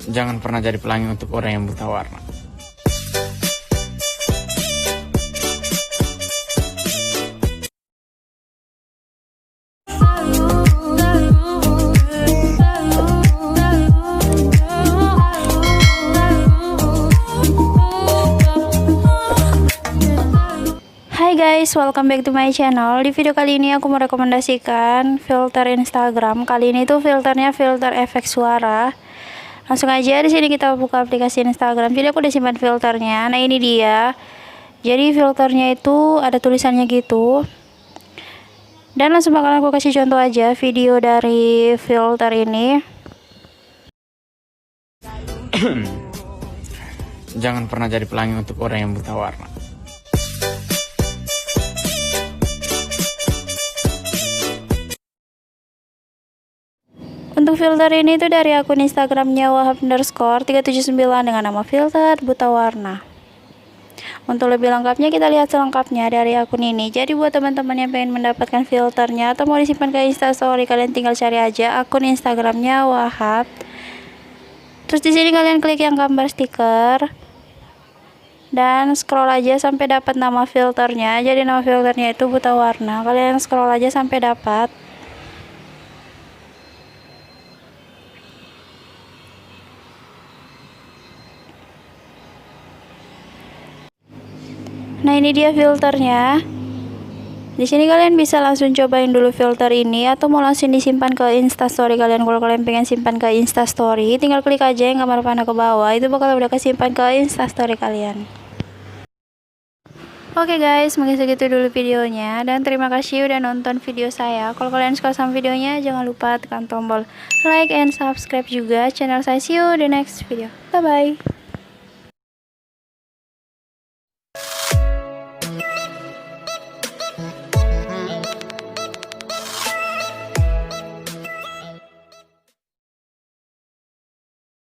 Jangan pernah jadi pelangi untuk orang yang buta warna. Hai guys, welcome back to my channel. Di video kali ini aku mau rekomendasikan filter Instagram. Kali ini tuh filternya filter efek suara. Langsung aja di sini kita buka aplikasi Instagram. Jadi aku udah simpan filternya. Nah, ini dia. Jadi filternya itu ada tulisannya gitu. Dan langsung bakalan aku kasih contoh aja video dari filter ini. Jangan pernah jadi pelangi untuk orang yang buta warna. Untuk filter ini tuh dari akun Instagramnya wahab_379 dengan nama filter buta warna. Untuk lebih lengkapnya kita lihat selengkapnya dari akun ini. Jadi buat teman-teman yang pengen mendapatkan filternya atau mau disimpan ke Instastory, kalian tinggal cari aja akun Instagramnya Wahab. Terus di sini kalian klik yang gambar stiker dan scroll aja sampai dapat nama filternya. Jadi nama filternya itu buta warna. Kalian scroll aja sampai dapat. Nah, ini dia filternya. Di sini kalian bisa langsung cobain dulu filter ini atau mau langsung disimpan ke Instastory kalian. Kalau kalian pengen simpan ke Instastory, tinggal klik aja yang gambar panah ke bawah. Itu bakal udah kesimpan ke Instastory kalian. Oke guys, mungkin segitu dulu videonya dan terima kasih udah nonton video saya. Kalau kalian suka sama videonya, jangan lupa tekan tombol like and subscribe juga channel saya. See you the next video. Bye bye.